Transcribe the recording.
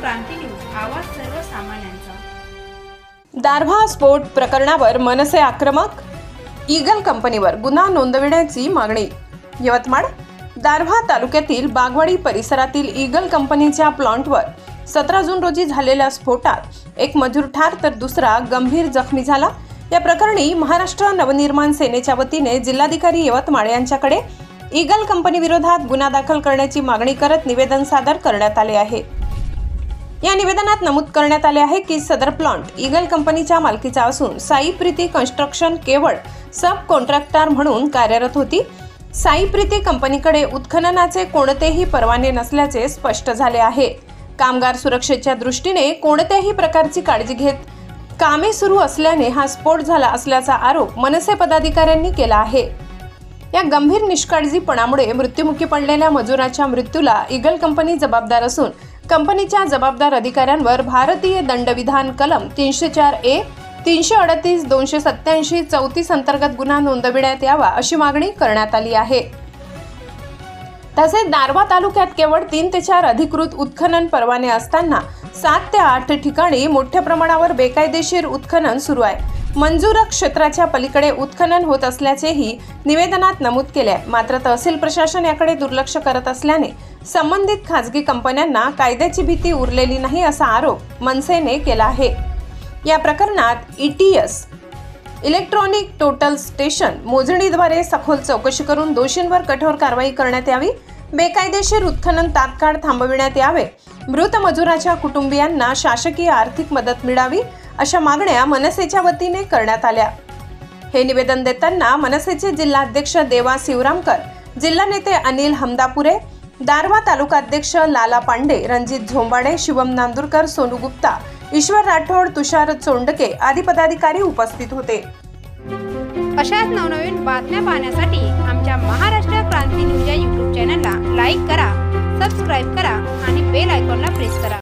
क्रांती news, आवाज सर्वसामान्यांचा। दारव्हा स्फोट प्रकरणावर मनसे आक्रमक, ईगल कंपनीवर गुन्हा नोंदविण्याची मागणी। यवतमाळ दारव्हा तालुक्यातील बागवाडी परिसरातील ईगल कंपनीच्या प्लांटवर 17 जून रोजी झालेल्या स्फोटात एक मजूर ठार तर दुसरा गंभीर जखमी झाला। या प्रकरणी महाराष्ट्र नवनिर्माण सेनेच्या वतीने जिल्हाधिकारी यवतमाळ यांच्याकडे ईगल कंपनी विरोधात गुन्हा दाखल करण्याची मागणी करत निवेदन सादर करण्यात आले आहे। या निवेदनात नमूद करण्यात आले आहे की सदर प्लांट ईगल कंपनीच्या मालकीचा असून साई प्रीती कन्स्ट्रक्शन केवळ सब कॉन्ट्रॅक्टर म्हणून कार्यरत होती। साई प्रीती कंपनीकडे उत्खननाचे कोणतेही परवाने नसल्याचे स्पष्ट झाले आहे। कामगार सुरक्षेच्या दृष्टीने कोणत्याही प्रकारची काळजी घेत कामे सुरू असल्याने हा स्फोट झाला असल्याचा आरोप मनसे पदाधिकाऱ्यांनी केला आहे। या गंभीर निष्काळजीपणामुळे मृत्युमुखी पडलेल्या मजुराच्या मृत्यूला ईगल कंपनी जबाबदार असून कंपनीच्या जबाबदार अधिकाऱ्यांवर भारतीय दंडविधान कलम 304A, 338, 287, 34 अंतर्गत गुन्हा नोंदविण्यात यावा अशी मागणी करण्यात आली आहे। तसेच दारव्हा तालुक्यात केवळ 3 ते 4 अधिकृत उत्खनन परवाने असताना 7 ते 8 ठिकाणी मोठ्या प्रमाणावर बेकायदेशीर उत्खनन सुरू आहे। मंजूर क्षेत्राच्या पलीकडे उत्खनन होत असल्याचेही निवेदनात नमूद केले आहे। मात्र तहसील प्रशासन याकडे दुर्लक्ष करत असल्याने संबंधित खासगी कंपन्यांना कायद्याची भीती उरलेली नाही असा आरोप मनसेने केला आहे। या प्रकरणात ETS इलेक्ट्रॉनिक टोटल स्टेशन मोजणीद्वारे सखोल चौकशी करून दोषींवर कठोर कारवाई करण्यात यावी। बेकायदेशीर उत्खनन तात्काळ थांबविण्यात यावे। मृत मजुराच्या कुटुंबियांना शासकीय आर्थिक मदत मिळावी अशा मागण्या मनसेच्या वतीने करण्यात आल्या। हे निवेदन देताना मनसेचे जिल्हाध्यक्ष देवा शिवरामकर, जिल्हा नेते अनिल हमदापुरे, दारव्हा तालुकाध्यक्ष लाला पांडे, रणजित झोंबाडे, शिवम नांदुरकर, सोनू गुप्ता, ईश्वर राठोड, तुषार चोंडके आदी पदाधिकारी उपस्थित होते। अशाच नवनवीन बातम्या पाहण्यासाठी आमच्या महाराष्ट्र क्रांती न्यूज या YouTube चॅनलला लाईक करा, सबस्क्राईब करा आणि बेल आयकॉनला प्रेस करा।